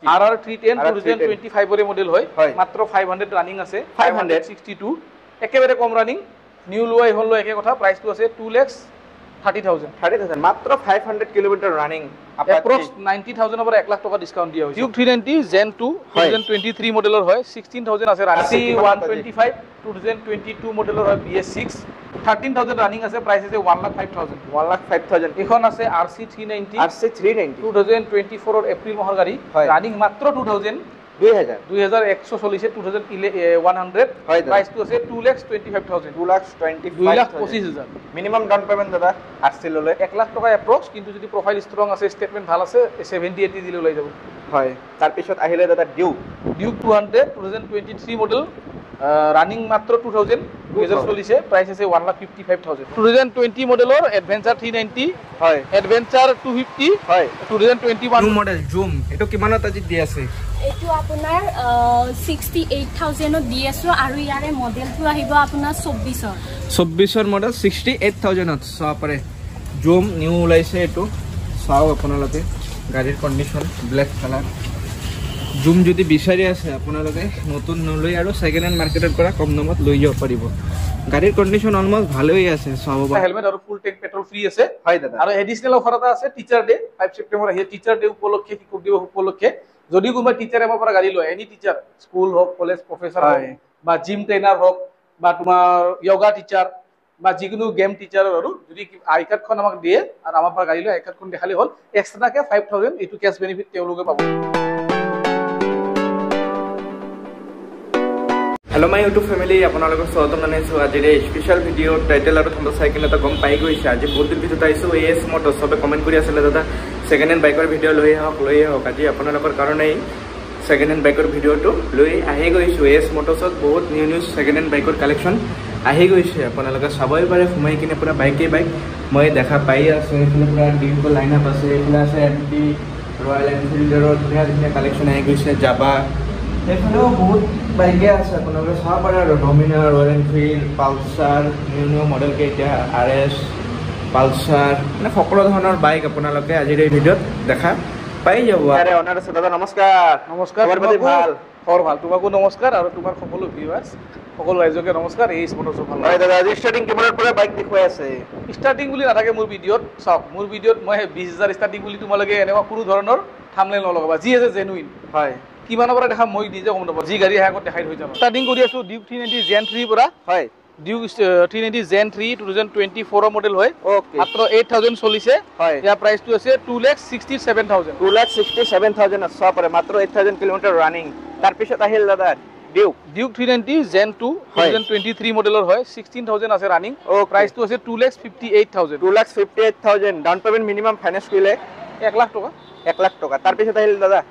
RR 310 2025 এর model হয় মাত্র 500 রানিং আছে 562 একেবারে কম রানিং নিউ লোয়াই হলো একে কথা প্রাইস তো আছে 2,30,000 মাত্র 500 কিলোমিটার রানিং অ্যাপ্রক্স 90,000 ওপর 1 লাখ টাকা ডিসকাউন্ট দিয়া হইছে Duke 390 Gen 2 2023 মডেলের হয় 16,000 আছে রানিং C125 2022 মডেলের হয় BS6 13,000 রানিং আছে প্রাইস আছে 1,05,000 এখন আছে RC 390 2024 এর এপ্রিল মাসের গাড়ি রানিং মাত্র 2100 চলিছে 2100 প্রাইস তো আছে 2,25,000 2,25,000 মিনিমাম ডাউন পেমেন্ট দাদা RC ললে 1 লাখ টাকা অ্যাপ্রক্স কিন্তু যদি প্রোফাইল স্ট্রং আছে স্টেটমেন্ট ভাল আছে 70-80 দিলে লই যাব হয় তার পিছত আহিলে দাদা ডিউক 200 2023 মডেল রানিং মাত্র 2000 চলিছে প্রাইস আছে 1,55,000 2020 মডেলৰ এডভেঞ্চাৰ 390 হয় এডভেঞ্চাৰ 250 হয় 2021 নিউ মডেল জুম এটো কিমানত আজি দি আছে এটো আপোনাৰ 68,000 ত দি আছো আৰু ইয়াৰে মডেলটো আহিব আপোনাৰ 24 মডেল 68,000 ত সাপৰে জুম নিউ ওলাইছে এটো চাও আপোনালোকে গাড়ীৰ কন্ডিশন ব্ল্যাক কালাৰ জুম যদি বিচাৰি আছে আপোনালোকে নতুন নলৈ আৰু সেকেন্ড হ্যান্ড মাৰ্কেটৰ পৰা কম দামত লৈ যাব পাৰিব গাড়ীৰ কন্ডিশন অলমোস্ট ভালই আছে চাববা হেলমেট আৰু ফুল ট্যাঙ্ক পেট্ৰোল ফ্ৰি আছে হয় দাদা আৰু এডিশনাল অফাৰ এটা আছে টিচাৰ ডে 5 সেপ্টেম্বৰ আহি টিচাৰ ডে উপলক্ষে কি কৰিব উপলক্ষে যদি কোনোবা টিচাৰ আমাৰ পৰা গাড়ী লয় এনি টিচাৰ স্কুল হোক কলেজ প্ৰফেসৰ হোক বা জিম ট্ৰেনাৰ হোক বা তোমাৰ যোগা টিচাৰ বা যিকোনো গেম টিচাৰ আৰু যদি আই কাৰ্ডখন আমাক দিয়ে আৰু আমাৰ পৰা গাড়ী লয় আই কাৰ্ডখন দেখালে হ'ল এক্সট্ৰাকে 5,000 এটো ক্যাশ বেনিফিট তেওঁলোকে পাব हेलो माय यूट्यूब फैमिली আপোনালোকক স্বাগতম জনাইছো আজিৰ এই স্পেশাল ভিডিও টাইটেল আৰু থম্বনেল সাইকেল এটা গম পাই গৈছে আজি বহুত দিন পিছত আইছো এএস মোটৰছ সবে কমেন্ট কৰি আছিল দাদা সেকেন্ড হ্যান্ড বাইকৰ ভিডিও লৈ আহক আজি আপোনালোকৰ কাৰণেই সেকেন্ড হ্যান্ড বাইকৰ ভিডিওটো লৈ আহি গৈছো এএস মোটৰছত বহুত নিউ সেকেন্ড হ্যান্ড বাইকৰ কালেকশন আহি গৈছে আপোনালোকে চাবই পাৰে ফুমাই কিনে পুৰা বাইকে বাইক মই দেখা পাই আছো এফালে পুৰা ডিউক লাইন আপ আছে এফালে আছে এমটি ৰয়েল এনফিল্ডৰ ধুনীয়া কালেকশন আহি গৈছে জাবা এফালেও বহুত বাইকে আছে আপোনালোকে চাব পাৰে আৰু Dominar royal Enfield Pulsar new model কেইটা RS পালসাৰ মানে সকলো ধৰণৰ বাইক আপোনালোকে আজিৰ এই ভিডিওত দেখা পাই যাব আৰে অনাৰ আছে দাদা নমস্কাৰ ভাল তোমাকো নমস্কাৰ আৰু তোমাৰ সকলো ভিউয়াৰ্স সকলো ৰাইজকে নমস্কাৰ এই স্পটৰ ভাল হয় দাদা আজি ষ্টাৰ্টিং কিমানৰ পৰা বাইক দেখুৱাই আছে ষ্টাৰ্টিং বুলি নাথাকে মোৰ ভিডিওত চাওক মোৰ ভিডিওত মই 20,000 ষ্টাৰ্টিং বুলি তোমালোকে এনেকুৱা কোনো ধৰণৰ থাম্বনেল নলগাবা যি আছে জেনুইন হয় কিমানৰ পৰা দেখা মই নিজে গম নাপাওঁ যি গাড়ী আহে আগত দেখাই থৈ যাম ষ্টাৰ্টিং কৰি আছো ডিউক 390 Gen 3 পৰা হয় ডিউক 390 Gen 3 2024 মডেল হয় মাত্ৰ 8,000 চলিছে ইয়াৰ প্ৰাইসটো আছে 2,67,000 2,67,000 আছে পাৰে মাত্ৰ 8,000 কিলোমিটাৰ ৰানিং তাৰ পিছত আহিল দাদা ডিউক 390 Gen 2 2023 মডেলৰ হয় 16,000 আছে ৰানিং প্ৰাইসটো আছে 2,58,000 ডাউন পেমেন্ট মিনিমাম ফাইনান্স কৰিলে 1 লাখ টকা তাৰ পিছত আহিল দাদা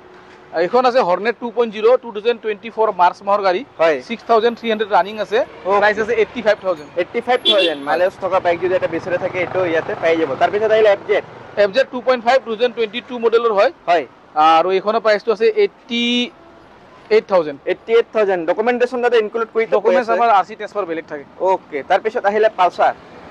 এখন আছে হৰ্নেট 2.0 2024 মাৰ্চ মাহৰ গাড়ী 6,300 ৰানিং আছে প্ৰাইস আছে 85,000 মাইলেজ থকা বাইক যদি এটা বেচৰে থাকে এটো ইয়াতে পাই যাব তাৰ পিছত আহিল FZ 2.5 2022 মডেলৰ হয় আৰু এখনৰ প্ৰাইসটো আছে 88,000 ডকুমেন্টেশন দাদা ইনক্লুড কৰি ডকুমেন্টস আমাৰ RC ট্ৰান্সফাৰ বেলেগ থাকে ওকে তাৰ পিছত আহিলে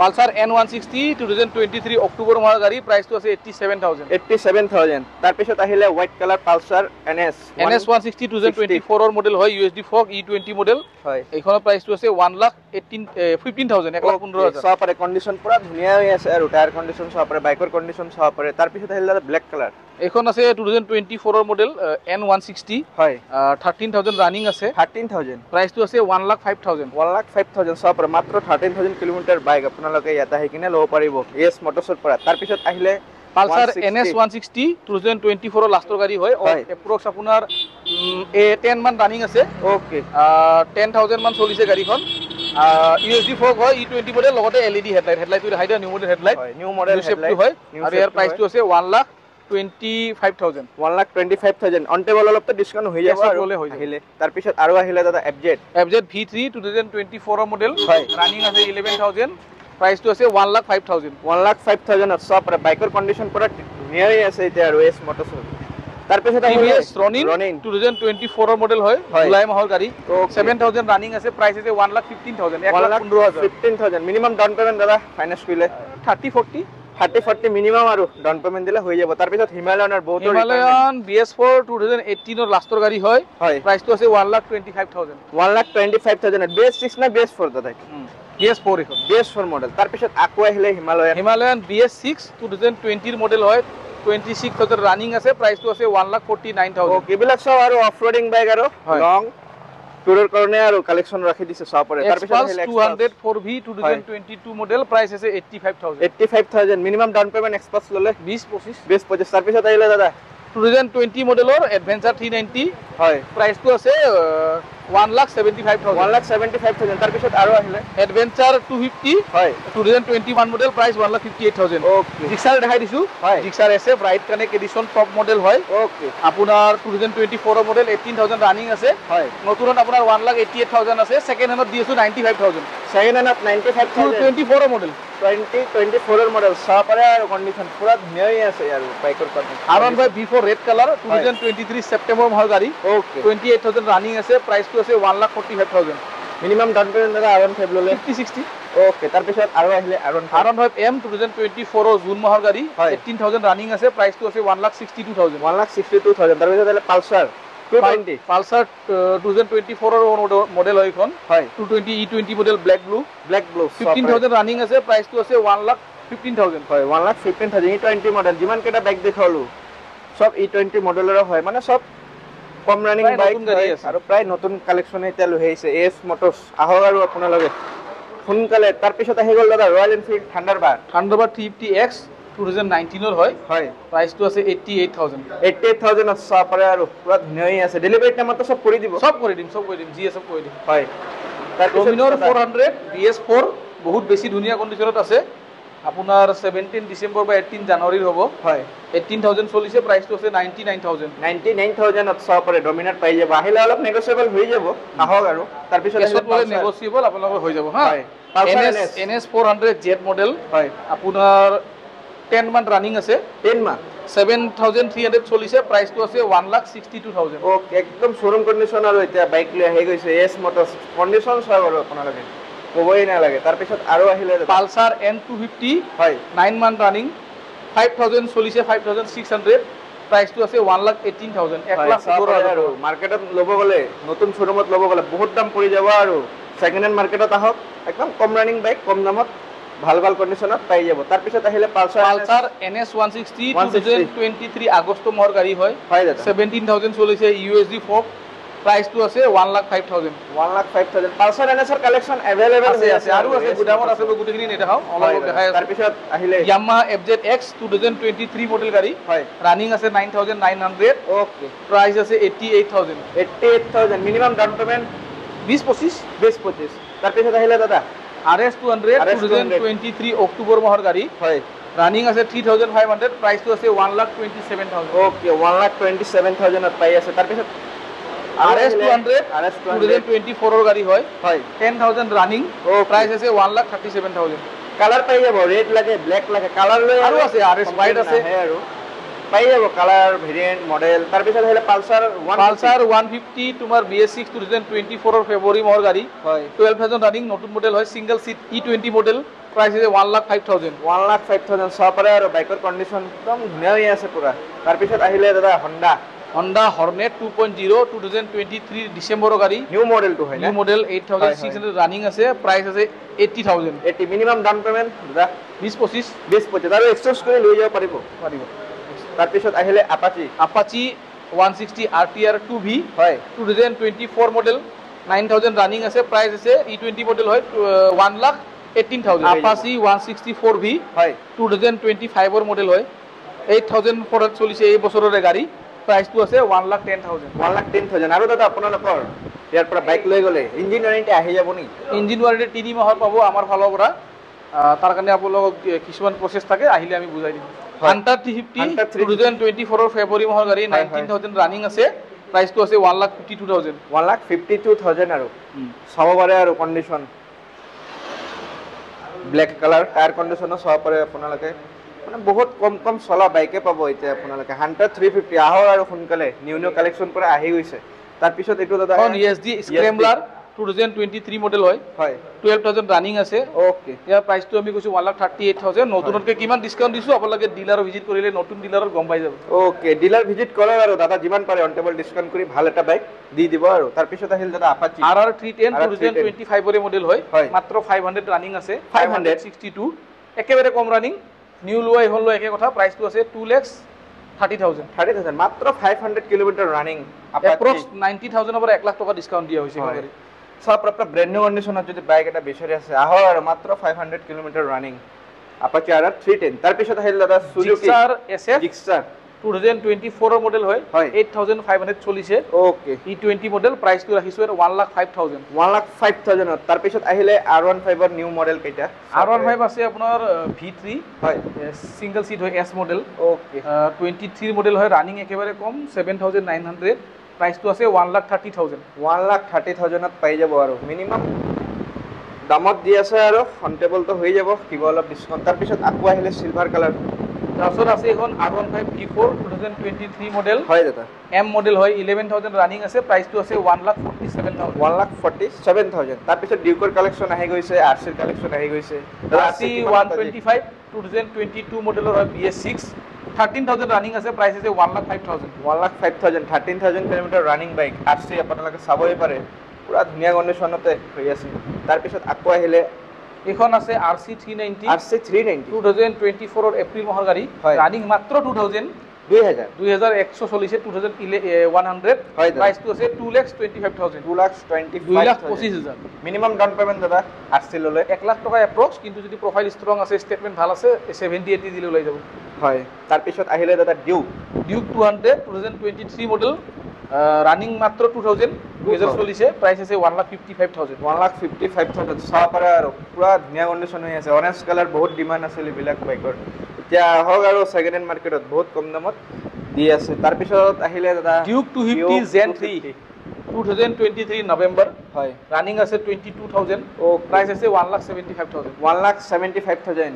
পালসাৰ N160 2023 অক্টোবৰ মাহৰ গাড়ী প্ৰাইসটো আছে 87,000 তাৰ পিছত আহিলে হোৱাইট কালাৰ পালসাৰ NS 160 2024 ৰ মডেল হয় USB Fog E20 মডেল হয় এইখনৰ প্ৰাইসটো আছে 1,15,000 সব পাৰে কন্ডিশন পুৰা ধুনীয়া হৈ আছে আৰু টায়াৰ কন্ডিশন সব পাৰে বাইকৰ কন্ডিশন সব পাৰে তাৰ পিছত আহিলে ব্ল্যাক কালাৰ এইখন আছে 2024 ৰ মডেল N160 হয় 13,000 ৰানিং আছে 13,000 প্ৰাইসটো আছে 1,05,000 সব পাৰে মাত্ৰ 13,000 কিলোমিটাৰ বাইক আপোনালোকে ইয়াতে আহি কিনে ল'ব পাৰিব এস মোটৰছৰ পৰা তাৰ পিছত আহিলে পালসাৰ NS 160 2024 লাষ্টৰ গাড়ী হয় এপ্ৰক্স আপোনাৰ 10 মান ৰানিং আছে ওকে 10,000 মান চলিছে গাড়ীখন USB Fog হয় E20 মডেল লগতে LED হেডলাইট হাইড নিউ মডেল হেডলাইট হয় আৰু ইয়াৰ প্ৰাইসটো আছে 1,25,000 অন টেবল অলপ তো ডিসকাউন্ট হৈ যাব আৰু আহিলে তাৰ পিছত আৰু আহিলে দাদা FZ V3 2024 মডেল ৰানিং আছে 11,000 প্ৰাইসটো আছে 1,05,000 সব বাইকৰ কন্ডিশন পুৰা ধুনীয়াই আছে এতিয়া আৰু এস মোটৰছ তাৰ পিছত আহিলে ৰনিং 2024 মডেল হয় জুলাই মাহৰ গাড়ী 7,000 ৰানিং আছে প্ৰাইস আছে 1,15,000 1,15,000 মিনিমাম ডাউন পেমেন্ট দাদা ফাইনান্স কৰিলে 30-40 30-40 মিনিমাম আৰু ডাউন পেমেন্ট দিলে হৈ যাব তাৰ পিছত হিমালয়ানৰ বহুত হিমালয়ান BS4 2018 ৰ লাষ্টৰ গাড়ী হয় প্ৰাইসটো আছে 1,25,000 1,25,000 BS6 না BS4 দাদা BS4 এখন BS4 মডেল তাৰ পিছত আকৌ আহিলে হিমালয়ান BS6 2020 ৰ মডেল হয় 26,000 ৰানিং আছে প্ৰাইসটো আছে 1,49,000 ওকে বিলাক সব আৰু অফ-ৰোডিং বাইক আৰু লং টুৰৰ কাৰণে আৰু কালেকচন ৰাখি দিছে সব পৰে তাৰ পিছত আহিলে 204V 2022 মডেল প্ৰাইস আছে 85,000 মিনিমাম ডাউন পেমেন্ট এক্সপাস ললে 20-25 তাৰ পিছত আহিলে দাদা 2020 মডেলৰ এডভেঞ্চাৰ 390 হয় প্ৰাইসটো আছে 1,75,000 তাৰ পিছত আৰু আহিলে এডভেঞ্চাৰ 250 হয় 2021 মডেল প্ৰাইস 1,58,000 ওকে জিক্সাৰ দেখাই দিছো Gixxer SF ride connect edition top model হয় ওকে আপোনাৰ 2024 ৰ মডেল 18,000 ৰানিং আছে হয় নতুনত আপোনাৰ 1,88,000 আছে সেকেন্ড হ্যান্ডত দিছো 95,000 সেকেন্ড হ্যান্ডত 95,000 2024 ৰ মডেল 2024 ৰ মডেল সব পৰে আৰু কন্ডিশন পুৰা ধুনীয়াই আছে আৰু বাইকৰ condition R15 V4 red colour 2023 September মাহৰ গাড়ী ওকে 28,000 ৰানিং আছে প্ৰাইসটো আছে 1,45,000 মিনিমাম ডাউন পেমেন্ট দাদা R15 ললে 50-60 ওকে তাৰ পিছত আৰু আহিলে R15 M 2024 ৰ জুন মাহৰ গাড়ী 18,000 ৰানিং আছে প্ৰাইসটো আছে 1,62,000 1,62,000 তাৰ পিছত আহিলে পালসাৰ 220 পালসাৰ 2024 ৰ মডেল হয় এখন 220 E20 model black blue 15,000 running আছে প্ৰাইসটো আছে 1,15,000 হয় 1,15,000 E20 মডেল যিমান কেটা বাইক দেখালো সব E20 মডেলৰ হয় মানে সব কম ৰানিং বাইক আৰু প্ৰায় নতুন কালেকচন এটা লৈ আহিছে AS মোটৰছ আহক আৰু আপোনালোকে সোনকালে তাৰ পিছত আহি গল দাদা ৰয়েল এনফিল্ড থান্ডাৰবাৰ্ড 350X 2019 ৰ হয় প্ৰাইসটো আছে 88,000 আছে পাৰে আৰু পুৰা ধুনীয়াই আছে ডেলিভাৰী টাইমত সব কৰি দিব সব কৰি দিম GSF কৰি দিম হয় তাৰ ডমিনৰ 400 BS4 বহুত বেছি ধুনীয়া কন্ডিশনত আছে আপোনাৰ 17 ডিসেম্বৰ বা 18 জানুৱাৰীৰ হ'ব 18,000 চলিছে প্ৰাইসটো আছে 99,000 সব পাৰে ডমিনাৰ পাই যাব আহিলে অলপ নেগোশিয়েবল হৈ যাব আহক আৰু তাৰ পিছত নেগোশিয়েবল আপোনালোকৰ হৈ যাব হা NS 400 Z মডেল আপোনাৰ 10 মান ৰানিং আছে 10 মান 7,300 চলিছে প্ৰাইসটো আছে 1,62,000 ওকে একদম শোৰুম কন্ডিশন আৰু এতিয়া বাইক লৈ আহি গৈছে AS মোটৰছ কন্ডিশন চাই আৰু আপোনালোকে কবই না লাগে তাৰ পিছত আৰু আহিলে পালসাৰ N250 9 মান ৰানিং 5,000 চলিছে 5,600 প্ৰাইসটো আছে 1,18,000 1,00,000 আৰু মাৰ্কেটত লব গলে নতুন শোৰুমত লব গলে বহুত দাম পৰি যাব আৰু সেকেন্ড হ্যান্ড মাৰ্কেটত আহক একদম কম ৰানিং বাইক কম দামত ভাল কন্ডিশনত পাই যাব তাৰ পিছত আহিলে পালসাৰ NS 160 2023 আগষ্ট মাহৰ গাড়ী হয় 17,000 চলিছে USD ফক প্ৰাইসটো আছে 1,05,000 পালসাৰ NS ৰ কালেকচন अवेलेबल আছে আৰু আছে গুদামত আছে গুটিখিনি নেদেখাও অলপ দেখাই আছে তাৰ পিছত আহিলে Yamaha FZX 2023 মডেল গাড়ী ৰানিং আছে 9,900 ওকে প্ৰাইস আছে 88,000 মিনিমাম ডাউন পেমেন্ট 20-25 তাৰ পিছত আহিলে দাদা RS 200 2023 অক্টোবৰ মাহৰ গাড়ী ৰানিং আছে 3,500 প্ৰাইসটো আছে 1,27,000 ওকে 1,27,000 ত পাই আছে তাৰ পিছত RS 200 2024 ৰ গাড়ী হয় 10,000 ৰানিং প্ৰাইস আছে 1,37,000 কালাৰ পাই যাব ৰেড লাগে ব্ল্যাক লাগে কালাৰ লৈ আৰু আছে RS হোয়াইট আছে আৰু পাই যাব কালাৰ ভেৰিয়েন্ট মডেল তাৰ পিছত হলে পালসাৰ 150 তোমাৰ BS6 2024 ৰ ফেব্ৰুৱাৰী মাহৰ গাড়ী 12,000 ৰানিং নতুন মডেল হয় single seat E20 model price আছে 1,05,000 সব পাৰে আৰু বাইকৰ কন্ডিশন একদম ধুনীয়া আছে পুৰা তাৰ পিছত আহিলে দাদা Honda Hornet 2.0 2023 ডিসেম্বৰৰ গাড়ী নিউ মডেল টো হয় নিউ মডেল 8,600 রানিং আছে প্রাইস আছে 80,000 80 মিনিমাম ডাউন পেমেন্ট দাদা 20-25 আৰু এক্সচেঞ্জ কৰি লৈ যাব পাৰিব তাৰ পিছত আহিলে Apache 160 RTR 2V 2024 model 9,000 running আছে প্রাইস আছে E20 মডেল হয় 1,18,000 Apache 164V 2025 ৰ মডেল হয় 8,000 ফৰত চলিছে এই বছৰৰ গাড়ী প্ৰাইসটো আছে 1,10,000 আৰু দাদা আপোনালোকৰ ইয়াৰ পৰা বাইক লৈ গলে ইঞ্জিন ওয়াৰেন্টি আহি যাব নি ইঞ্জিন ওয়াৰেন্টি 3 মাহৰ পাব আমাৰ ফালৰ পৰা তাৰ কাৰণে আপোনালোকক কিছুমান প্ৰসেস থাকে আহিলে আমি বুজাই দিম Hunter 350 2024 ৰ ফেব্ৰুৱাৰী মাহৰ গাড়ী 19,000 ৰানিং আছে প্ৰাইসটো আছে 1,52,000 আৰু চাব পাৰে আৰু condition black colour tyre condition সব পাৰে আপোনালোকে মানে বহুত কম চলা বাইকে পাব এতিয়া আপোনালোকে Hunter 350 আহক আৰু সোনকালে নিউ কালেকচন পৰা আহি গৈছে তাৰ পিছত এটো দাদা ESD স্ক্ৰেম্বলাৰ 2023 মডেল হয় হয় 12000 ৰানিং আছে ওকে ইয়াৰ প্ৰাইসটো আমি কৈছো 1,38,000 নতুনতকে কিমান ডিসকাউন্ট দিছো আপোনালোকে ডিলাৰ ভিজিট কৰিলে নতুন ডিলাৰৰ গম পাই যাব ওকে ডিলাৰ ভিজিট কৰক আৰু দাদা যিমান পাৰে অন টেবল ডিসকাউন্ট কৰি ভাল এটা বাইক দি দিব আৰু তাৰ পিছত আহিল দাদা আপাচি RR310 2025 ৰ মডেল হয় মাত্ৰ 500 ৰানিং আছে 562 একেবাৰে কম ৰানিং নিউ লোৱাই হল একে কথা প্ৰাইসটো আছে 2,30,000 মাত্ৰ 500 কিলোমিটাৰ ৰানিং এপ্ৰক্স 90,000 পৰা 1 লাখ টকা ডিসকাউন্ট দিয়া হৈছে গাড়ী সব প্ৰপাৰ ব্ৰ্যান্ড নিউ কন্ডিশনত যদি বাইক এটা বিচাৰি আছে আহ আৰু মাত্ৰ 500 কিলোমিটাৰ ৰানিং আপাচি RR310 তাৰ পিছত আহিল দাদা সুজুকি জিক্সাৰ 2024 ৰ মডেল হয় 8500 চলিছে ওকে E20 মডেল প্ৰাইসটো ৰাখিছো 1,05,000 1,05,000 তাৰ পিছত আহিলে R15 ৰ নিউ মডেল কেইটা R15 আছে আপোনাৰ V3 হয় সিঙ্গেল সিট হয় S মডেল ওকে 23 মডেল হয় রানিং একেবারে কম 7,900 প্ৰাইসটো আছে 1,30,000 1,30,000 ত পাই যাব আৰু মিনিমাম দামত দি আছে আৰু কন্টেবল তো হৈ যাব কিবা অলপ ডিসকাউন্ট তাৰ পিছত আকু আহিলে সিলভাৰ কালাৰ তাৰপিছত আছে এখন R15 V4 2023 মডেল হয় দাদা M মডেল হয় 11,000 ৰানিং আছে প্ৰাইসটো আছে 1,47,000 1,47,000 তাৰ পিছত ডিউকৰ কালেকশন আহি গৈছে RCৰ কালেকশন আহি গৈছে RC 125 2022 মডেলৰ হয় BS6 13,000 ৰানিং আছে প্ৰাইস আছে 1,05,000 13,000 কিলোমিটাৰ ৰানিং বাইক RC আপোনালোকে চাবই পাৰে পুৰা ধুনীয়া কন্ডিশনতে হৈ আছে তাৰ পিছত আকু আহিলে এখন আছে RC 390 2024 ৰ এপ্ৰিল মাহৰ গাড়ী ৰানিং মাত্ৰ 2100 চলিছে 2100 প্ৰাইসটো আছে 2,25,000 2,25,000 মিনিমাম ডাউন পেমেন্ট দাদা RC ললে 1 লাখ টকা এপ্ৰক্স কিন্তু যদি প্ৰফাইল ষ্ট্ৰং আছে স্টেটমেন্ট ভাল আছে 70-80 দিলে ওলাই যাব হয় তাৰ পিছত আহিলে দাদা ডিউক 200 2023 মডেল ৰানিং মাত্ৰ 2000 চলিছে প্ৰাইস আছে 1,55,000 চাব পাৰে আৰু পুৰা ধুনীয়া কন্ডিশন হৈ আছে অৰেঞ্জ কালাৰ বহুত ডিমান্ড আছিল এইবিলাক বাইকৰ এতিয়া হওক আৰু সেকেন্ড হ্যান্ড মাৰ্কেটত বহুত কম দামত দি আছে তাৰ পিছত আহিলে দাদা ডিউক 250 Gen 3 2023 নৱেম্বৰ হয় ৰানিং আছে 22,000 ও প্ৰাইস আছে 1,75,000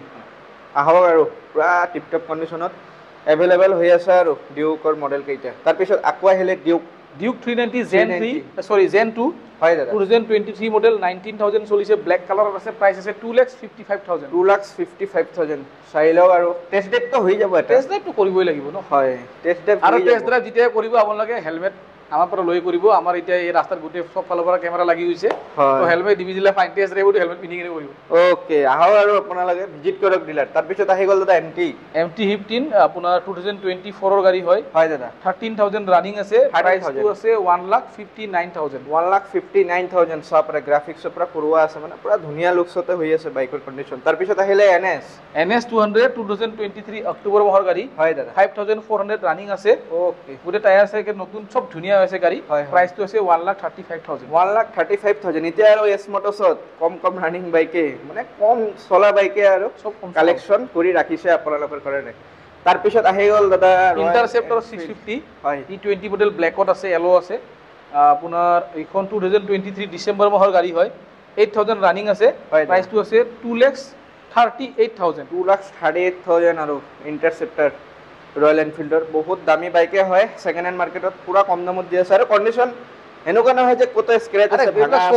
আহক আৰু পুৰা টিপটপ কন্ডিশনত अवेलेबल হৈ আছে আৰু ডিউকৰ মডেল কেইটা তাৰ পিছত আকু আহিলে ডিউক 390 Gen 3 সরি Gen 2 হয় দাদা 2023 মডেল 19,000 চলিছে ব্ল্যাক কালার আছে প্রাইস আছে 2,55,000 2,55,000 চাইলও আৰু টেস্ট ড্ৰাইভ তো হৈ যাব এটা টেস্ট ড্ৰাইভ তো কৰিবই লাগিব ন হয় টেস্ট ড্ৰাইভ আৰু টেস্ট ড্ৰাইভ যেতিয়া কৰিব আপোনালোকে হেলমেট আমাৰ পৰা লৈ কৰিব আমাৰ এতিয়া এই ৰাস্তাৰ গুটে সব ফালৰ পৰা কেমেৰা লাগি হৈছে তো হেলমেট দিবি দিলে ফাইন টেস্ট ড্ৰাইভ হেলমেট পিন্ধি কিনে কৰিব ওকে আহক আৰু আপোনালোকে ভিজিট কৰক ডিলাৰ তাৰ পিছত আহি গল দাদা MT15 আপোনাৰ 2024 ৰ গাড়ী হয় হয় দাদা 13,000 ৰানিং আছে প্ৰাইসটো আছে 1,59,000 সবৰে গ্ৰাফিক্স পৰা পুৰুৱা আছে মানে পুৰা ধুনীয়া লুকছতে হৈ আছে বাইকৰ কন্ডিশন তাৰ পিছত আহিলে NS 200 2023 অক্টোবৰ মাহৰ গাড়ী হয় দাদা 5,400 ৰানিং আছে ওকে গুটে টায়াৰ আছে নতুন সব ধুনীয়া আছে গাড়ী প্ৰাইসটো আছে 1,35,000 এতিয়া আৰু এস মোটৰছত কম ৰানিং বাইকে মানে কম চলা বাইকে আৰু সব কালেকশন কৰি ৰাখিছে আপোনালোকৰ কাৰণে তাৰ পিছত আহি গল দাদা ইন্টাৰসেপ্টৰ 650 হয় E20 মডেল ব্ল্যাকত আছে এলো আছে আপোনাৰ এইখন 2023 ডিসেম্বৰ মাহৰ গাড়ী হয় 8,000 ৰানিং আছে প্ৰাইসটো আছে 2,38,000 2,38,000 আৰু ইন্টাৰসেপ্টৰ ৰয়্যাল এনফিল্ডৰ বহুত দামী বাইকে হয় সেকেন্ড হ্যান্ড মাৰ্কেটত পুৰা কম দামত দি আছে আৰু কন্ডিশন এনেকুৱা নহয় যে কত স্ক্ৰ্যাচ আছে ভাঙা আছে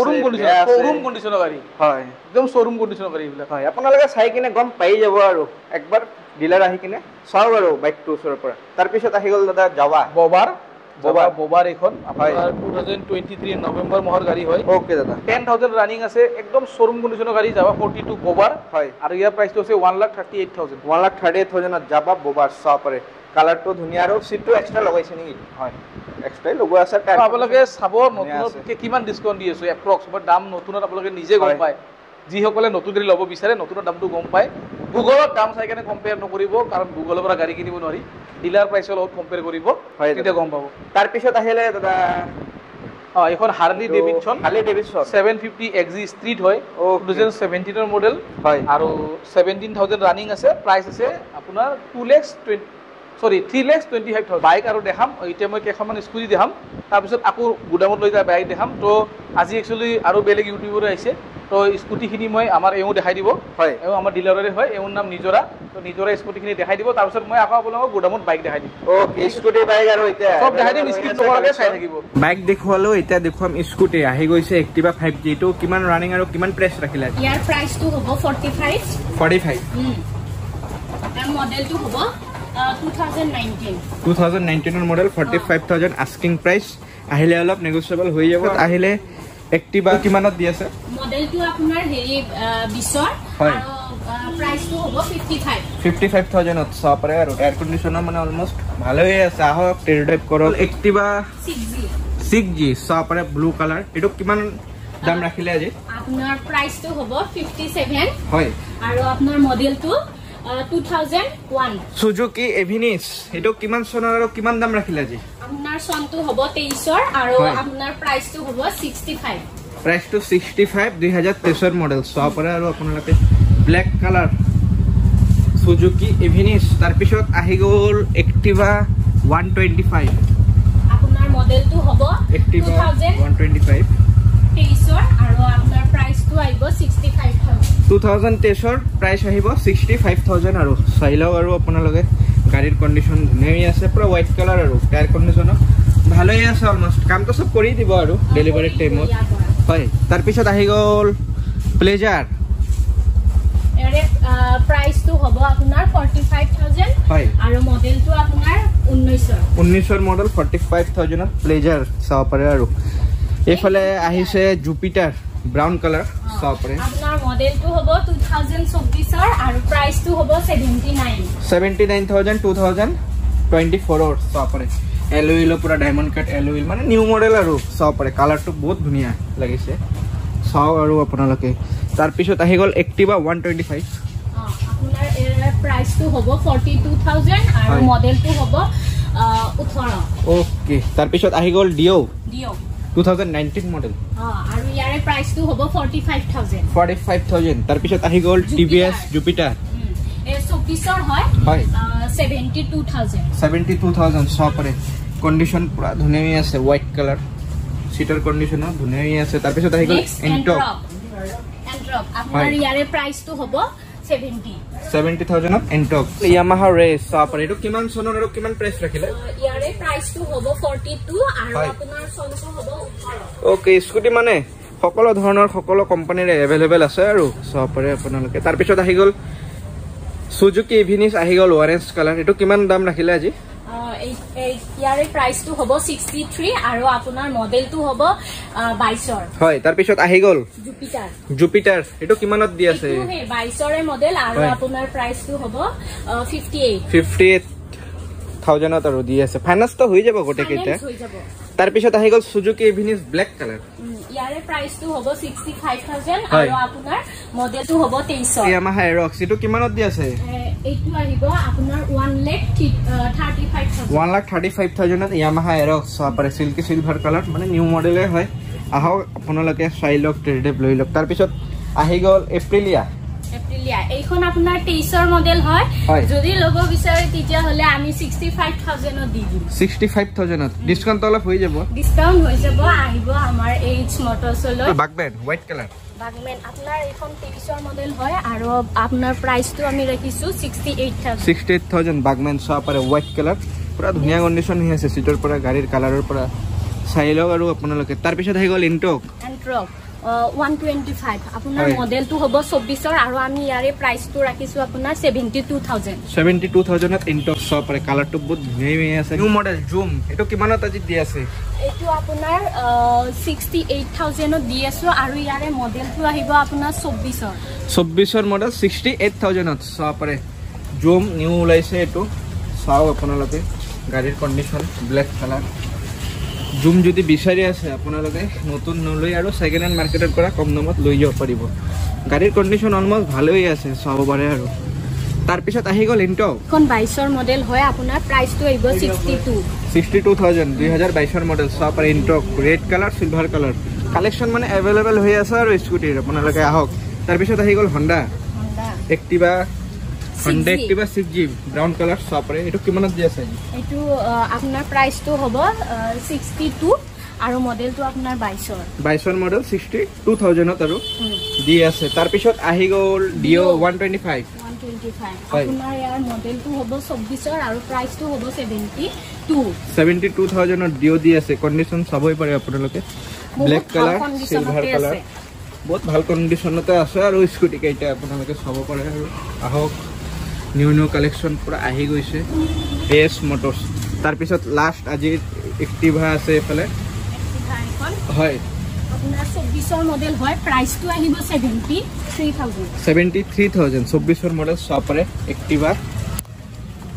শোৰুম কন্ডিশনৰ গাড়ী হয় একদম শোৰুম কন্ডিশনৰ গাড়ী এইবিলাক হয় আপোনালোকে চাই কিনে গম পাই যাব আৰু একবাৰ ডিলাৰ আহি কিনে চাও আৰু বাইকটো ওচৰৰ পৰা তাৰ পিছত আহি গল দাদা ববাৰ এখন আপোনাৰ 2023 নৱেম্বৰ মাহৰ গাড়ী হয় ওকে দাদা 10,000 ৰানিং আছে একদম শোৰুম কন্ডিশনৰ গাড়ী যাবা 42 ববাৰ হয় আৰু ইয়াৰ প্ৰাইসটো আছে 1,38,000 1,38,000 যাবা ববাৰ চাপৰে কালাৰটো ধুনীয়া আৰু সিটটো এক্সট্ৰা লগাইছে নেকি হয় এক্সট্ৰা লগোৱা আছে আপোনালোকে চাব নতুনতকে কিমান ডিসকাউন্ট দি আছে এপ্ৰক্স দাম নতুনত আপোনালোকে নিজে গম পায় যিসকলে নতুন গাড়ী ল'ব বিচাৰে নতুনৰ দামটো গম পায় গুগলত দাম চাই কেনে কম্পেয়াৰ নকৰিব কাৰণ গুগলৰ পৰা গাড়ী কিনিব নোৱাৰি ডিলাৰ প্ৰাইচৰ লগত কম্পেয়াৰ কৰিব তেতিয়া গম পাব তাৰ পিছত আহিলে দাদা এখন হাৰ্লি ডেভিডসন 750 XG ষ্ট্ৰীট হয় 2017 ৰ মডেল হয় আৰু 17,000 ৰানিং আছে প্ৰাইস আছে আপোনাৰ সৰি 3,25,000 বাইক আৰু দেখাম এতিয়া মই কেইখনমান স্কুটি দেখাম তাৰপিছত আকৌ গুদামত লৈ যায় বাইক দেখাম তো আজি একচুৱেলি আৰু বেলেগ ইউটিউবৰ আহিছে তো স্কুটিখিনি মই আমাৰ এওঁ দেখাই দিব হয় এওঁ আমাৰ ডিলাৰৰে হয় এওঁৰ নাম নিজৰা তো নিজৰা স্কুটিখিনি দেখাই দিব তাৰপিছত মই আকৌ আপোনালোকক গুদামত বাইক দেখাই দিম ওকে স্কুটি বাইক আৰু এতিয়া সব দেখাই দিম স্কিপ নকৰাকৈ চাই থাকিব বাইক দেখুৱালো এতিয়া দেখুৱাম স্কুটি আহি গৈছে Activa 5G টো কিমান ৰানিং আৰু কিমান প্ৰেছ ৰাখিলা ইয়াৰ প্ৰাইচটো হ'ব 45 আৰু মডেলটো হ'ব 2019 এর মডেল 45,000 আস্কিং প্রাইস আহিলে অলপ নেগোশিয়েবল হৈ যাব আহিলে Activa কিমানত দি আছে মডেলটো আপোনাৰ হেৰি 20 হয় আৰু প্ৰাইসটো হ'ব 55,000 ত সাপৰে আৰু এয়াৰ কন্ডিশনাৰ মানে অলমোস্ট ভালে হৈ আছে আহক টেৰ ড্ৰাইভ কৰক Activa 6G সাপৰে ব্লু কালাৰ এটো কিমান দাম ৰাখিলে আজি আপোনাৰ প্ৰাইসটো হ'ব 57 হয় আৰু আপোনাৰ মডেলটো 2001 Suzuki Avinis এটো কিমান চনৰ আৰু কিমান দাম ৰাখিলে আজি আপোনাৰ চনটো হ'ব 23 আৰু আপোনাৰ প্ৰাইসটো হ'ব 65 প্ৰাইসটো 65 2023 মডেল সাপৰে আৰু আপোনালোকে ব্ল্যাক কালাৰ Suzuki Avinis তাৰ পিছত আহি গল Activa 125 আপোনাৰ মডেলটো হ'ব Activa 125 23 আৰু আপোনাৰ প্ৰাইসটো আহিব 65,000 2023 প্ৰাইস আহিব 65,000 আৰু চাইলাও আৰু আপোনালোকে গাড়ীৰ কন্ডিশন ধুনীয়া আছে পুৰা হোৱাইট কালাৰ আৰু টায়াৰ কন্ডিশন ভালেই আছে অলমোস্ট কামটো সব কৰি দিব আৰু ডেলিভাৰি টাইমত হয় তাৰ পিছত আহি গল প্লেজাৰ এৰে প্ৰাইসটো হ'ব আপোনাৰ 45,000 হয় আৰু মডেলটো আপোনাৰ 19 এৰ মডেল 45,000 ত প্লেজাৰ চাও পাৰে আৰু এফালে আহিছে জুপিটাৰ ব্ৰাউন কালাৰ সাপৰে আপনাৰ মডেলটো হ'ব 2024 আৰু প্ৰাইসটো হ'ব 79,000 2024 এৰ সাপৰে এলওইল পুৰা ডায়মন্ড কাট এলওইল মানে নিউ মডেল আৰু সাপৰে কালাৰটো বহুত ধুনিয়া লাগিছে সাও আৰু আপোনালোকে তাৰ পিছত আহি গল Activa 125 আপোনাৰ এৰ প্ৰাইসটো হ'ব 42,000 আৰু মডেলটো হ'ব 18 ওকে তাৰ পিছত আহি গল ডিও 2019 মডেল আৰু ইয়াৰে প্ৰাইসটো হ'ব 45,000 তাৰ পিছত আহি গল TVS Jupiter এ 24 হয় 72,000 সাপরে কন্ডিশন পুরা ধুনীয়া আছে হোয়াইট কালার সিটার কন্ডিশন ধুনীয়া আছে তাৰ পিছত আহি গল এন্টক আপোনাৰ ইয়াৰে প্ৰাইসটো হ'ব 70,000 অফ এন্টক Yamaha Race সাপৰে এটো কিমান চনৰ আৰু কিমান প্ৰাইস ৰাখিলে ইয়াৰে প্ৰাইসটো হ'ব 42 আৰু আপোনাৰ চনটো হ'ব 18 ওকে স্কুটি মানে সকলো ধৰণৰ সকলো কোম্পানীৰ अवेलेबल আছে আৰু সাপৰে আপোনালোকে তাৰ পিছত আহি গল Suzuki Avinis আহি গল অৰেঞ্জ কালাৰ এটো কিমান দাম ৰাখিলে আজি ইয়াৰে প্ৰাইসটো হ'ব 63 আৰু আপোনাৰ মডেলটো হ'ব 22 হয় তাৰ পিছত আহি গল জুপিটাৰ এটো কিমানত দি আছে এটো 22 এৰ মডেল আৰু আপোনাৰ প্ৰাইসটো হ'ব 58,000 আৰু দি আছে ফাইনান্স তো হৈ যাব গোটে কেইটা তাৰ পিছত আহি গল Suzuki Avinis ব্ল্যাক কালাৰ ইয়াৰে প্ৰাইসটো হ'ব 65,000 আৰু আপোনাৰ মডেলটো হ'ব 23 Yamaha Aerox এটো কিমানত দি আছে এইটো আহিব আপোনাৰ 1,35,000 Yamaha Aerox সাপৰে silky silver colour মানে নিউ মডেলে হয় আহক আপোনালোকে চাই লওক ট্ৰেডেপ লৈ লওক তাৰ পিছত আহি গল এপ্ৰিলিয়া এইখন আপোনাৰ 23 এৰ মডেল হয় যদি লব বিচাৰে তেতিয়া হলে আমি 65,000 দি দিম 65,000 ডিসকাউন্ট অলপ হৈ যাব আহিব আমাৰ এইচ মটৰছলৈ বাগমেন হোয়াইট কালাৰ বাগমেন আপোনাৰ এইখন 23 এৰ মডেল হয় আৰু আপোনাৰ প্ৰাইসটো আমি ৰাখিছো 68,000 বাগমেন সাপৰে হোয়াইট কালাৰ পুৰা ধুনিয়া কন্ডিশন হৈ আছে সিটৰ পৰা গাড়ীৰ কালাৰৰ পৰা চাই লওক আৰু আপোনালোকে তাৰ পিছত আহি গল এন্টক 125 আপোনাৰ মডেলটো হ'ব 24 আৰু আমি ইয়াৰে প্ৰাইসটো ৰাখিছো আপোনাৰ 72,000 ত এন্টক সাপৰে কালাৰটো বহুত ধুনিয়া আছে নিউ মডেল জুম এটো কিমানত আজি দি আছে এটো আপোনাৰ 68,000 দি আছে আৰু ইয়াৰে মডেলটো আহিব আপোনাৰ 24 এৰ মডেল 68,000 সাপৰে জুম নিউ ওলাইছে এটো চাও আপোনালোকে গাড়ীৰ কন্ডিশন ব্ল্যাক কালাৰ জুম যদি বিচাৰি আছে আপোনালোকে নতুন নলৈ আৰু সেকেন্ড হ্যান্ড মাৰ্কেটৰ পৰা কম দামত লৈ যাব পাৰিব গাড়ীৰ কন্ডিশন অলমোস্ট ভালেই আছে চাব পাৰে আৰু তাৰ পিছত আহি গল এন্টক কোন 22 এৰ মডেল হয় আপোনাৰ প্ৰাইসটো আহিব 62,000 2022 এৰ মডেল সাপৰে এন্টক red colour silver colour collection মানে अवेलेबल হৈ আছে আৰু স্কুটিৰ আপোনালোকে আহক তাৰ পিছত আহি গল Honda Activa Honda Activa 6G brown colour সপৰে এটো কিমানত দি আছে এটো আপোনাৰ প্ৰাইসটো হ'ব 62 আৰু মডেলটো আপোনাৰ 22 মডেল 62000 ত আৰু দি আছে তাৰ পিছত আহি গল Dio 125 আপোনাৰ ইয়াৰ মডেলটো হ'ব 24 আৰু প্ৰাইসটো হ'ব 72000 ত Dio দি আছে কন্ডিশন সবই পাৰে আপোনালোকে ব্ল্যাক কালাৰ সিলভাৰ কালাৰ বহুত ভাল কন্ডিশনতে আছে আৰু স্কুটি কেইটা আপোনালোকে সব পাৰে আৰু আহক নিউ কালেকশন পুৰা আহি গৈছে AS Motors তাৰ পিছত লাষ্ট আজি Activa আছে এফালে হয় আপোনাৰ 24 মডেল হয় প্ৰাইসটো আহিব 73000 24 মডেল সপৰে Activa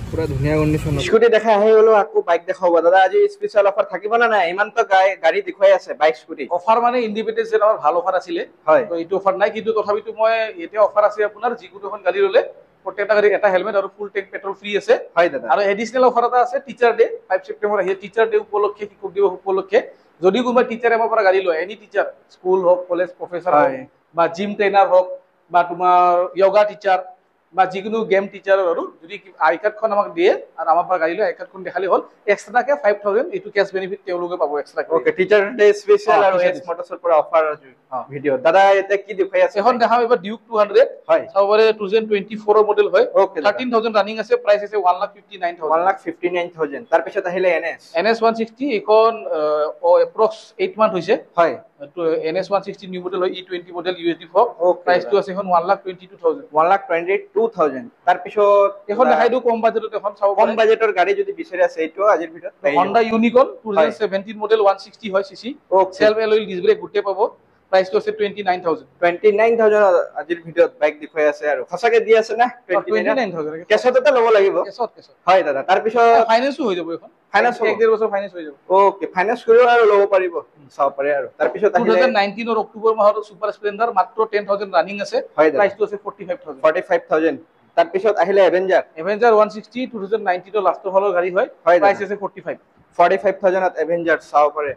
পুরা ধুনিয়া কন্ডিশন স্কুটি দেখা আহি গলো আকো বাইক দেখাব দাদা আজি স্পেশাল অফার থাকিব না নাই ইমান তো গাড়ী দেখুৱাই আছে বাইক স্কুটি অফাৰ মানে ইন্ডিপেন্ডেন্স ডে আমাৰ ভাল অফাৰ আছিল হয় তো এইটো অফাৰ নাই কিন্তু তথাপিতো মই এতে অফাৰ আছে আপোনাৰ যিকোনো এখন গাড়ী ললে প্ৰত্যেকটা গাড়ী এটা হেলমেট আৰু ফুল ট্যাঙ্ক পেট্ৰোল ফ্ৰি আছে হয় দাদা আৰু এডিশনাল অফাৰ এটা আছে টিচাৰ ডে 5 সেপ্টেম্বৰ আহি টিচাৰ ডে উপলক্ষে কি কৰিব উপলক্ষে যদি কোনোবা টিচাৰ আমাৰ পৰা গাড়ী লয় এনি টিচাৰ স্কুল হক কলেজ প্ৰফেসৰ বা জিম ট্ৰেনাৰ হক বা তোমাৰ যোগা টিচাৰ বা যিকোনো গেম টিচাৰ আৰু যদি আই কাৰ্ডখন আমাক দিয়ে আৰু আমাৰ পৰা গাড়ী লৈ আই কাৰ্ডখন দেখালি হ'ল এক্সট্ৰাকে 5000 এটো ক্যাশ বেনিফিট তেওঁলোকে পাব extra okay teacher day special আৰু এস মোটৰসৰ পৰা অফাৰ আছে ভিডিও দাদা এটা কি দেখাই আছে এখন দেখাম এবাৰ ডিউক 200 হয় সবৰে 2024 ৰ মডেল হয় 13000 ৰানিং আছে প্ৰাইস আছে 159000 তাৰ পিছত আহিলে NS 160 এখন এপ্রক্স 8 মান্থ হৈছে হয় NS 160 নিউ মডেল হয় E20 মডেল USD4 প্রাইসটো আছে এখন 122000 তাৰ পিছত এখন দেখাই দিও কম বাজেটত এখন চাও কম বাজেটৰ গাড়ী যদি বিচাৰি আছে এইটো আজিৰ ভিডিওত Honda Unicorn 2017 মডেল 160 হয় CC self alloy disc brake গুটে পাবো প্রাইসটো আছে 29000 আজিৰ ভিডিওত বাইক দেখুৱাই আছে আৰু সঁচাকে দি আছে না 29000 কেছতে ল'ব লাগিব কেছত হয় দাদা তাৰ পিছত ফাইনান্সও হৈ যাব এখন ফাইনান্স 1.5 বছৰ ফাইনান্স হৈ যাব ওকে ফাইনান্স কৰিও আৰু ল'ব পাৰিব চাও পাৰে আৰু তাৰ পিছত আহিলে 2019 ৰ অক্টোবৰ মাহৰ সুপাৰ স্প্লেন্ডাৰ মাত্ৰ 10000 ৰানিং আছে প্ৰাইসটো আছে 45000 তাৰ পিছত আহিলে এভেঞ্জাৰ 160 2019 ৰ লাষ্ট হলৰ গাড়ী হয় প্ৰাইস আছে 45000 ত এভেঞ্জাৰ চাও পাৰে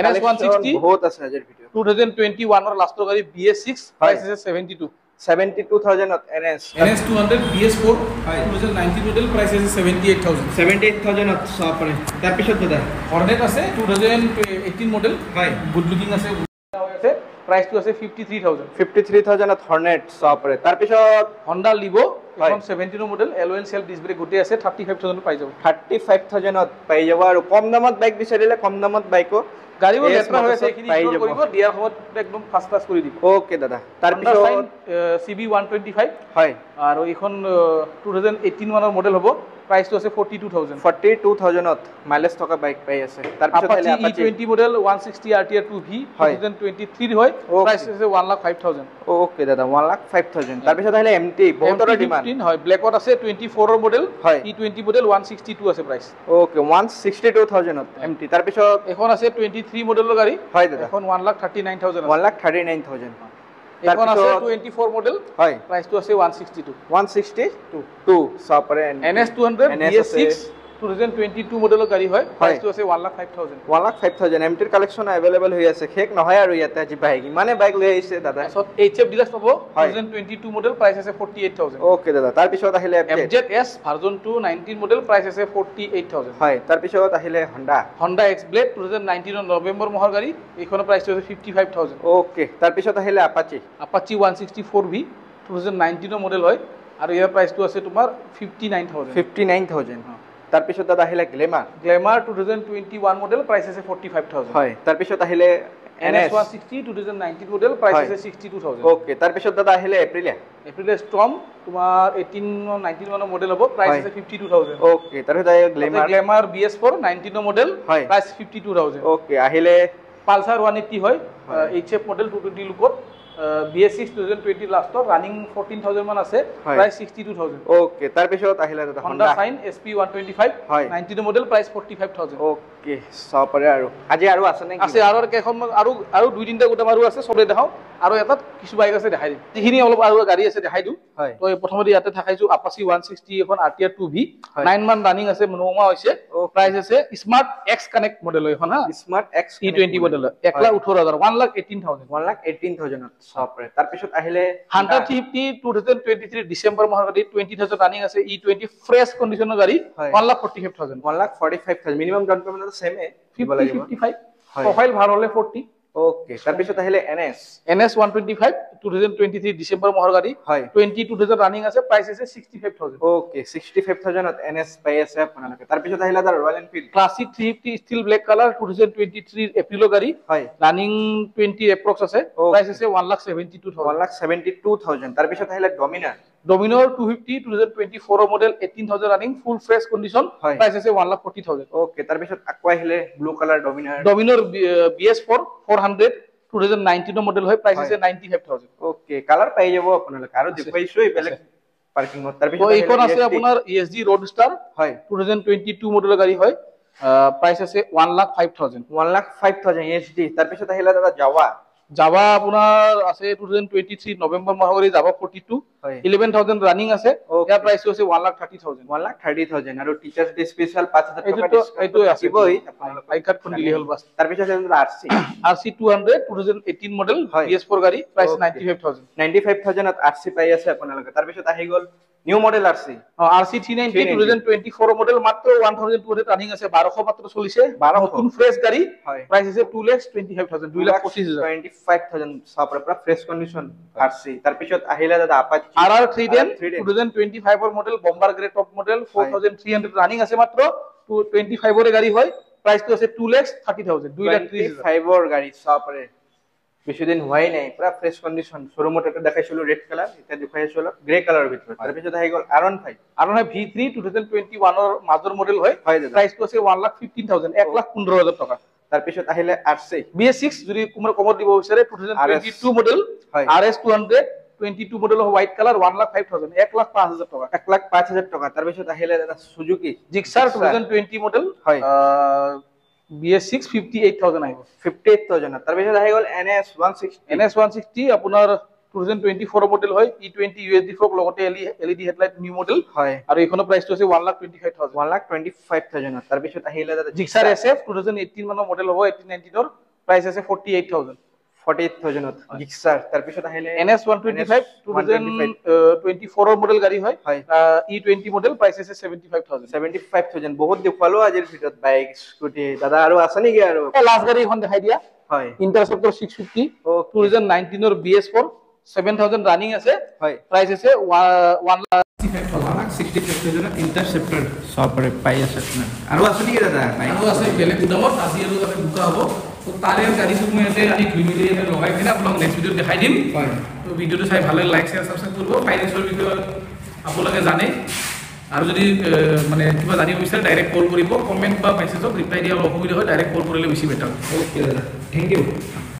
NS 160 বহুত আছে আজিৰ ভিডিও 2021 ৰ লাষ্ট গাড়ী BS6 প্রাইস আছে 72000 ত NS 200 BS4 2019 মডেল প্রাইস আছে 78000 ত চাও পাৰে তাৰ পিছত দাদা হৰ্নেট আছে 2018 মডেল হয় গুড লুকিং আছে প্ৰাইসটো আছে 53000 ত হৰ্নেট চাও পাৰে তাৰ পিছত Honda Livo এখন 17 model LOL self disc brake গুটে আছে 35000 পাই যাব 35000 ত পাই যাব আৰু কম দামত বাইক বিচাৰিলে কম দামত বাইকো গাড়ীবোৰ লেটৰা হৈ আছে এখিনি ইনস্টল কৰিব দিয়াৰ সময়ত একদম ফাস্ট ফাস্ট কৰি দিব ওকে দাদা তাৰ পিছত CB 125 হয় আৰু এখন 2018 মানৰ মডেল হ'ব প্ৰাইসটো আছে 42000 ত মাইলেজ থকা বাইক পাই আছে তাৰ পিছত Apache E20 model 160 RTR 2V 2023 হয় প্ৰাইস আছে 1,05,000 ওকে দাদা 1,05,000 তাৰ পিছত আহিলে MT বহুতৰ ডিমান্ড হয় ব্ল্যাকত আছে 24 ৰ মডেল E20 মডেল 162 আছে প্ৰাইস ওকে 162,000 MT তাৰ পিছত এখন আছে 23 মডেলৰ গাড়ী হয় দাদা এখন 1,39,000 1,39,000 এখন আছে 24 মডেল হয় প্রাইসটো আছে 162 সাপৰে NS 200 BS6 2022 মডেলৰ গাড়ী হয় প্ৰাইসটো আছে 1,05,000 MT ৰ কালেকশন अवेलेबल হৈ আছে শেক নহয় আৰু ইয়াতে আজি বাইক মানে বাইক লৈ আহিছে দাদা সত HF ডিলাক্স পাবো 2022 মডেল প্রাইস আছে 48000 ওকে দাদা তাৰ পিছত আহিলে FZS ভাৰ্জন 2 19 মডেল প্ৰাইস আছে 48000 হয় তাৰ পিছত আহিলে Honda X-Blade 2019 ৰ নৱেম্বৰ মাহৰ গাড়ী এইখনৰ প্ৰাইসটো আছে 55000 ওকে তাৰ পিছত আহিলে Apache 164V 2019 ৰ মডেল হয় আৰু ইয়াৰ প্ৰাইসটো আছে তোমাৰ 59000 তাৰ পিছত দাদা আহিলে গ্ল্যামাৰ 2021 মডেল প্ৰাইস আছে 45000 হয় তাৰ পিছত আহিলে NS 160 2019 মডেল প্ৰাইস আছে 62000 ওকে তাৰ পিছত দাদা আহিলে এপ্ৰিলিয়া স্টৰ্ম তোমাৰ 18 19 মানৰ মডেল হ'ব প্ৰাইস আছে 52000 ওকে তাৰ পিছত আহিলে গ্ল্যামাৰ BS4 19 মডেল প্ৰাইস 52000 ওকে আহিলে পালসাৰ 180 হয় HF মডেল 220 লুকত BS6 2020 লাষ্টৰ ৰানিং 14000 মান আছে প্ৰাইস 62000 ওকে তাৰ পিছত আহিলে দাদা Honda Shine SP 125 19 model price 45000 okay সাপৰে আৰু আজি আৰু আছে নেকি আছে আৰু কেখন আৰু দুই তিনটা গোটা মাৰু আছে সবে দেখাও আৰু এটাত কিছু বাইক আছে দেখাই দিম যিখিনি অলপ আৰু গাড়ী আছে দেখাই দিও তো প্ৰথমতে ইয়াতে দেখাইছো Apache 160 এখন RTR 2V 9 মান ৰানিং আছে নমা হৈছে প্রাইস আছে স্মার্ট X কানেক্ট মডেল এখন হা স্মার্ট X E20 মডেল 1,18,000 1,18,000 1,18,000 সপৰে তাৰপিছত আহিলে হান্টাৰ 350 2023 ডিসেম্বৰ মাহৰ গাড়ী 20000 ৰানিং আছে E20 ফ্ৰেশ কন্ডিশনৰ গাড়ী 1,45,000 1,45,000 মিনিমাম ডাউন পেমেন্ট সেমে দিব 50 লাগিব 55 প্রোফাইল ভাল হলে 40 ওকে তাৰপিছত আহিলে NS 125 2023 ডিসেম্বৰ মাহৰ গাড়ী 22,000 রানিং আছে প্রাইস আছে 65,000 ওকে 65,000 ত NS পাই আছে আপোনালোকে তাৰপিছত আহিলে Royal Enfield Classic 350 steel black colour 2023 এপ্ৰিলৰ গাড়ী ৰানিং 20 এপ্ৰক্স আছে প্ৰাইস আছে 1,72,000 1,72,000 তাৰপিছত আহিলে ডমিনাৰ 250 2024 মডেল 18,000 ৰানিং ফুল ফ্ৰেশ কন্ডিশন প্ৰাইস আছে 1,40,000 ওকে তাৰপিছত আকৌ আহিলে blue colour Dominar BS4 400 2019 model হয় প্রাইস আছে 95,000 ওকে কালার পাই যাব আপোনালোকে আৰু দেখুৱাইছো এই বেলেগ পাৰ্কিংত তাৰপিছত এইখন আছে আপোনাৰ ESG ৰোডস্টাৰ 2022 মডেলৰ গাড়ী হয় প্ৰাইস আছে 1,05,000 1,05,000 ESD তাৰপিছত আহিলে দাদা জাভা আপোনাৰ আছে 2023 নৱেম্বৰ মাহৰ জাভা 42 11,000 ৰানিং আছে ইয়াৰ প্ৰাইস আছে 1,30,000 1,30,000 আৰু টিচাৰ্স ডে স্পেশাল 5,000 টাকা এইটো আসিবই আই কাৰ্ড খন দিলে হল বাস তাৰপিছত RC 200 2018 মডেল BS4 গাড়ী প্ৰাইস 95,000 ত RC পাই আছে আপোনালোকে তাৰপিছত আহি গল নিউ মডেল RC 390 2024 মডেল মাত্ৰ 1,200 ৰানিং আছে 1200 মাত্ৰ চলিছে নতুন ফ্ৰেশ গাড়ী প্ৰাইস আছে 2,25,000 2,25,000 সপৰে পুৰা ফ্ৰেশ কন্ডিশন RC তাৰপিছত আহিলে দাদা আপাচি RR 310 2025 এৰ model bomber grey top model 4,300 running আছে মাত্ৰ 25 এৰ গাড়ী হয় প্ৰাইস তো আছে 2,30,000 2,35 এৰ গাড়ী সপৰে বেছিদিন হোৱাই নাই পুৰা ফ্ৰেশ কন্ডিশন শোৰুমত এটা দেখাইছিলো ৰেড কালাৰ এটা দেখাইছিলো গ্ৰে কালাৰৰ ভিতৰত তাৰপিছত আহি গল R15 V3 2021 এৰ মাজৰ মডেল হয় প্ৰাইস তো আছে 1,15,000 1,15,000 টাকা তাৰপিছত আহিলে RC BS6 যদি কুমাৰ কমত দিব বিচাৰে 2022 model RS 200 22 model white colour 1,05,000 1,05,000 টাকা 1,05,000 টাকা তাৰপিছত আহিলে দাদা সুজুকি জিক্সাৰ 2020 মডেল BS6 58,000 আহিব 58,000 তাৰপিছত আহি গল NS 160 আপোনাৰ 2024 মডেল হয় E20 USD ফক লগতে LED হেডলাইট নিউ মডেল আৰু এইখনৰ প্ৰাইসটো আছে 1,25,000 1,25,000 তাৰপিছত আহিলে দাদা জিক্সাৰ SF 2018 মানৰ মডেল হ'ব 1890 ৰ প্ৰাইস আছে 48,000 জিক্সাৰ তাৰপিছত আহিলে NS 125 2024 ৰ মডেল গাড়ী হয় E20 মডেল প্ৰাইস আছে 75,000 বহুত দেখুৱালো আজিৰ ভিডিঅত বাইক স্কুটি দাদা আৰু আছে নেকি আৰু লাষ্ট গাড়ী এখন দেখাই দিয়া ইন্টাৰসেপ্টৰ 650 2019 ৰ BS4 7,000 ৰানিং আছে প্ৰাইস আছে 1,65,000 ইন্টাৰসেপ্টৰ সপৰে পাই আছে আৰু আছে নেকি দাদা আৰু আছে বেলেগ গুদামত আজি আৰু তাতে বুকা হ'ব তো তাৰে গাড়ী সুমতে আমি ঘুৰি মেলি লগাই কিনে আপোনাক নেক্সট ভিডিঅ দেখাই দিম তো ভিডিঅটো চাই ভালে লাইক শেয়ার সাবস্ক্রাইব কৰিব ফাইনেন্সৰ বিষয়ে আপোনালোকে জানে আৰু যদি মানে কিবা জানিব বিচাৰে ডাইৰেক্ট কল কৰিব কমেন্ট বা মেছেজত ৰিপ্লাই দিয়া অসুবিধা হয় ডাইৰেক্ট কল কৰিলে বেছি বেটাৰ ওকে দাদা থ্যাংক ইউ